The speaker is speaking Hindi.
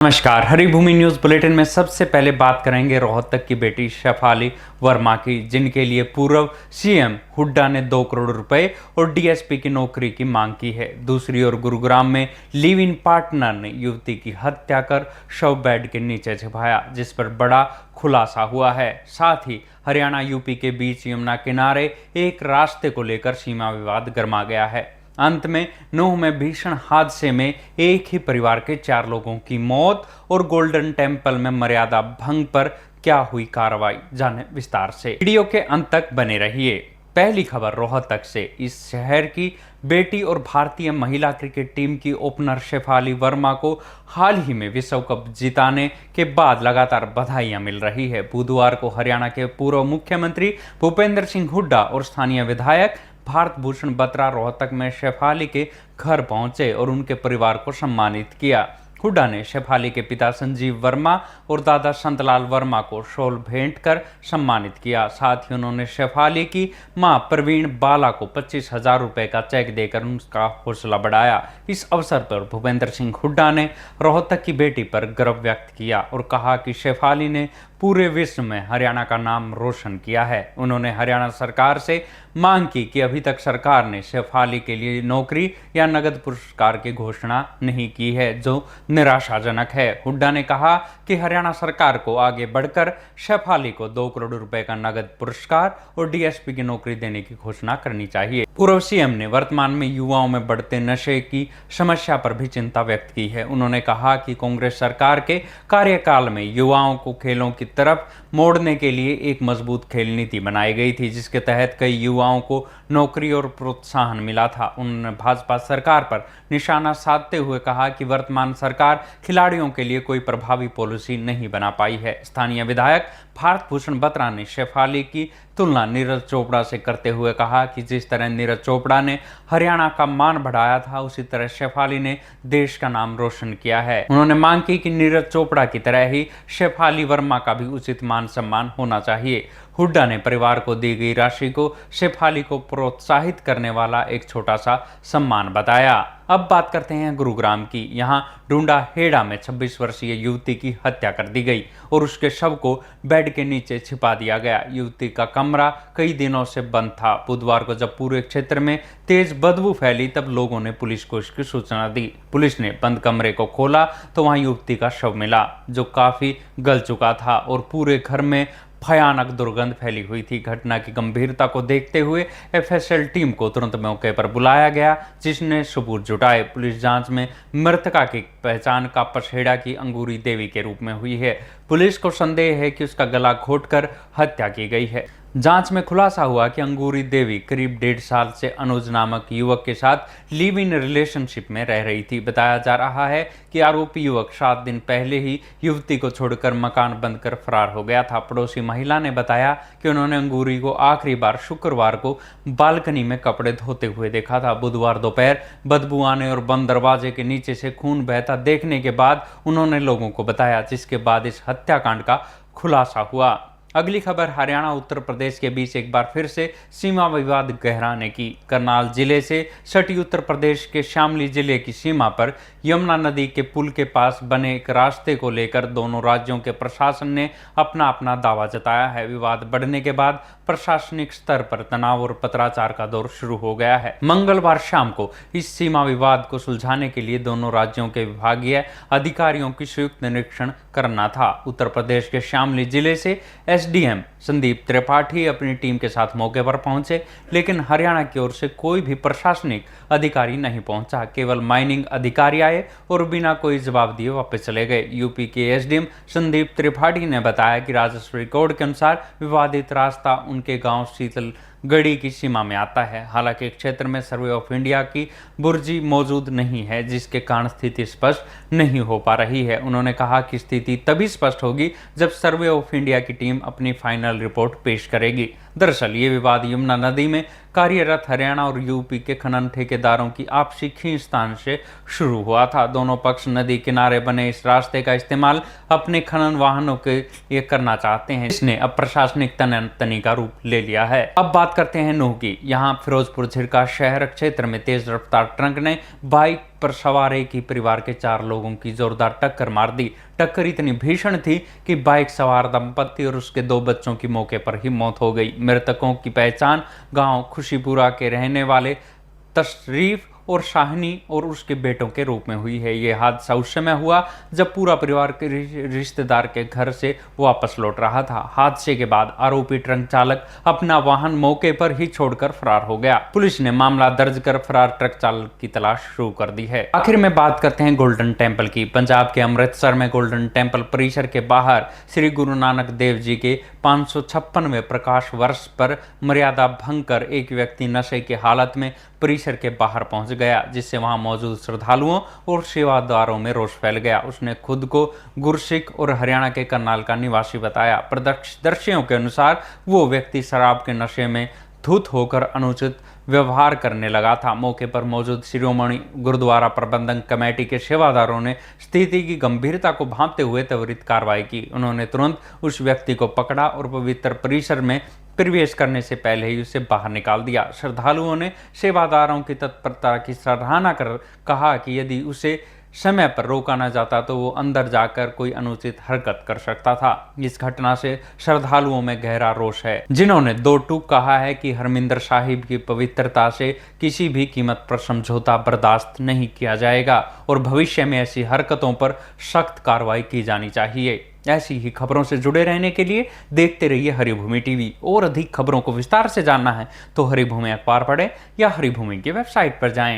नमस्कार। हरिभूमि न्यूज बुलेटिन में सबसे पहले बात करेंगे रोहतक की बेटी शेफाली वर्मा की, जिनके लिए पूर्व सीएम हुड्डा ने 2 करोड़ रुपए और डीएसपी की नौकरी की मांग की है। दूसरी ओर गुरुग्राम में लिव इन पार्टनर ने युवती की हत्या कर शव बेड के नीचे छिपाया, जिस पर बड़ा खुलासा हुआ है। साथ ही हरियाणा यूपी के बीच यमुना किनारे एक रास्ते को लेकर सीमा विवाद गर्मा गया है। अंत में नूह में भीषण हादसे में एक ही परिवार के 4 लोगों की मौत और गोल्डन टेम्पल में मर्यादा भंग पर क्या हुई कार्रवाई, जाने विस्तार से। वीडियो के अंत तक बने रहिए। पहली खबर रोहतक से। इस शहर की बेटी और भारतीय महिला क्रिकेट टीम की ओपनर शेफाली वर्मा को हाल ही में विश्व कप जिताने के बाद लगातार बधाइयां मिल रही है। बुधवार को हरियाणा के पूर्व मुख्यमंत्री भूपेंद्र सिंह हुड्डा और स्थानीय विधायक भारत भूषण बत्रा रोहतक में शेफाली के घर पहुंचे और उनके परिवार को सम्मानित किया। हुड्डा ने शेफाली के पिता संजीव वर्मा और दादा संतलाल वर्मा को शॉल भेंट कर सम्मानित किया। साथ ही उन्होंने शेफाली की मां प्रवीण बाला को 25,000 रुपए का चेक देकर उनका हौसला बढ़ाया। इस अवसर पर भूपेंद्र सिंह हुड्डा ने रोहतक की बेटी पर गर्व व्यक्त किया और कहा कि शेफाली ने पूरे विश्व में हरियाणा का नाम रोशन किया है। उन्होंने हरियाणा सरकार से मांग की कि अभी तक सरकार ने शेफाली के लिए नौकरी या नगद पुरस्कार की घोषणा नहीं की है, जो निराशाजनक है। हुड्डा ने कहा कि हरियाणा सरकार को आगे बढ़कर शेफाली को 2 करोड़ रुपए का नगद पुरस्कार और डीएसपी की नौकरी देने की घोषणा करनी चाहिए। पूर्व सीएम ने वर्तमान में युवाओं में बढ़ते नशे की समस्या पर भी चिंता व्यक्त की है। उन्होंने कहा कि कांग्रेस सरकार के कार्यकाल में युवाओं को खेलों की तरफ मोड़ने के लिए एक मजबूत खेल नीति बनाई गई थी, जिसके तहत कई युवाओं को नौकरी और प्रोत्साहन मिला था। उन्होंने भाजपा सरकार पर निशाना साधते हुए कहा कि वर्तमान सरकार खिलाड़ियों के लिए कोई प्रभावी पॉलिसी नहीं बना पाई है। स्थानीय विधायक भारत भूषण बत्रा ने शेफाली की तुलना नीरज चोपड़ा से करते हुए कहा कि जिस तरह नीरज चोपड़ा ने हरियाणा का मान बढ़ाया था, उसी तरह शेफाली ने देश का नाम रोशन किया है। उन्होंने मांग की कि नीरज चोपड़ा की तरह ही शेफाली वर्मा का भी उचित मान सम्मान होना चाहिए। हुड्डा ने परिवार को दी गई राशि को शेफाली को प्रोत्साहित करने वाला एक छोटा सा सम्मान बताया। अब बात करते हैं गुरुग्राम की। यहाँ डूंडा हेड़ा में 26 वर्षीय युवती की हत्या कर दी गई और उसके शव को बेड के नीचे छिपा दिया गया। युवती का कमरा कई दिनों से बंद था। बुधवार को जब पूरे क्षेत्र में तेज बदबू फैली, तब लोगों ने पुलिस को इसकी सूचना दी। पुलिस ने बंद कमरे को खोला तो वहां युवती का शव मिला, जो काफी गल चुका था और पूरे घर में भयानक दुर्गंध फैली हुई थी। घटना की गंभीरता को देखते हुए एफएसएल टीम को तुरंत मौके पर बुलाया गया, जिसने सबूत जुटाए। पुलिस जांच में मृतका की पहचान कापसहेड़ा की अंगूरी देवी के रूप में हुई है। पुलिस को संदेह है कि उसका गला घोंटकर हत्या की गई है। जांच में खुलासा हुआ कि अंगूरी देवी करीब 1.5 साल से अनुज नामक युवक के साथ लिव इन रिलेशनशिप में रह रही थी। बताया जा रहा है कि आरोपी युवक 7 दिन पहले ही युवती को छोड़कर मकान बंद कर फरार हो गया था। पड़ोसी महिला ने बताया कि उन्होंने अंगूरी को आखिरी बार शुक्रवार को बालकनी में कपड़े धोते हुए देखा था। बुधवार दोपहर बदबू आने और बंद दरवाजे के नीचे से खून बहता देखने के बाद उन्होंने लोगों को बताया, जिसके बाद इस हत्याकांड का खुलासा हुआ। अगली खबर हरियाणा उत्तर प्रदेश के बीच एक बार फिर से सीमा विवाद गहराने की। करनाल जिले से सटी उत्तर प्रदेश के शामली जिले की सीमा पर यमुना नदी के पुल के पास बने एक रास्ते को लेकर दोनों राज्यों के प्रशासन ने अपना अपना दावा जताया है। विवाद बढ़ने के बाद प्रशासनिक स्तर पर तनाव और पत्राचार का दौर शुरू हो गया है। मंगलवार शाम को इस सीमा विवाद को सुलझाने के लिए दोनों राज्यों के विभागीय अधिकारियों की संयुक्त निरीक्षण करना था। उत्तर प्रदेश के शामली जिले से एसडीएम संदीप त्रिपाठी अपनी टीम के साथ मौके पर पहुंचे, लेकिन हरियाणा की ओर से कोई भी प्रशासनिक अधिकारी नहीं पहुंचा। केवल माइनिंग अधिकारी आए और बिना कोई जवाब दिए वापस चले गए। यूपी के एसडीएम संदीप त्रिपाठी ने बताया कि राजस्व रिकॉर्ड के अनुसार विवादित रास्ता उनके गांव शीतल गढ़ी की सीमा में आता है। हालांकि क्षेत्र में सर्वे ऑफ इंडिया की बुर्जी मौजूद नहीं है, जिसके कारण स्थिति स्पष्ट नहीं हो पा रही है। उन्होंने कहा कि स्थिति तभी स्पष्ट होगी जब सर्वे ऑफ इंडिया की टीम अपनी फाइनल रिपोर्ट पेश करेगी। दरअसल ये विवाद यमुना नदी में कार्यरत हरियाणा और यूपी के खनन ठेकेदारों की आपसी खींचतान से शुरू हुआ था। दोनों पक्ष नदी किनारे बने इस रास्ते का इस्तेमाल अपने खनन वाहनों के लिए करना चाहते हैं। इसने अब प्रशासनिक तनातनी का रूप ले लिया है। अब बात करते हैं नूह की। यहाँ फिरोजपुर झिरका शहर क्षेत्र में तेज रफ्तार ट्रक ने बाइक पर सवार एक ही परिवार के 4 लोगों की जोरदार टक्कर मार दी। टक्कर इतनी भीषण थी कि बाइक सवार दंपति और उसके 2 बच्चों की मौके पर ही मौत हो गई। मृतकों की पहचान गांव खुशीपुरा के रहने वाले तशरीफ और शाहनी और उसके बेटों के रूप में हुई है। यह हादसा उस समय हुआ जब पूरा परिवार के रिश्तेदार के घर से वापस लौट रहा था। हादसे के बाद आरोपी ट्रक चालक अपना वाहन मौके पर ही छोड़कर फरार हो गया। पुलिस ने मामला दर्ज कर फरार ट्रक चालक की तलाश शुरू कर दी है। आखिर में बात करते हैं गोल्डन टेम्पल की। पंजाब के अमृतसर में गोल्डन टेम्पल परिसर के बाहर श्री गुरु नानक देव जी के 556वें प्रकाश वर्ष पर मर्यादा भंग कर एक व्यक्ति नशे की हालत में परिसर के बाहर पहुंच गया, जिससे वहां मौजूद श्रद्धालुओं और सेवादारों में रोष फैल गया। उसने खुद को गुरसिख और हरियाणा के करनाल का निवासी बताया। प्रत्यक्षदर्शियों के अनुसार वो व्यक्ति शराब के नशे में धुत होकर अनुचित व्यवहार करने लगा था। मौके पर मौजूद शिरोमणि गुरुद्वारा प्रबंधन कमेटी के सेवादारों ने स्थिति की गंभीरता को भांपते हुए त्वरित कार्रवाई की। उन्होंने तुरंत उस व्यक्ति को पकड़ा और पवित्र परिसर में प्रवेश करने से पहले ही उसे बाहर निकाल दिया। श्रद्धालुओं ने सेवादारों की तत्परता की सराहना कर कहा कि यदि उसे समय पर रोका न जाता तो वो अंदर जाकर कोई अनुचित हरकत कर सकता था। इस घटना से श्रद्धालुओं में गहरा रोष है, जिन्होंने दो टूक कहा है कि हरमिंदर साहिब की पवित्रता से किसी भी कीमत पर समझौता बर्दाश्त नहीं किया जाएगा और भविष्य में ऐसी हरकतों पर सख्त कार्रवाई की जानी चाहिए। ऐसी ही खबरों से जुड़े रहने के लिए देखते रहिए हरिभूमि टीवी। और अधिक खबरों को विस्तार से जानना है तो हरिभूमि अखबार पढ़ें या हरिभूमि की वेबसाइट पर जाएं।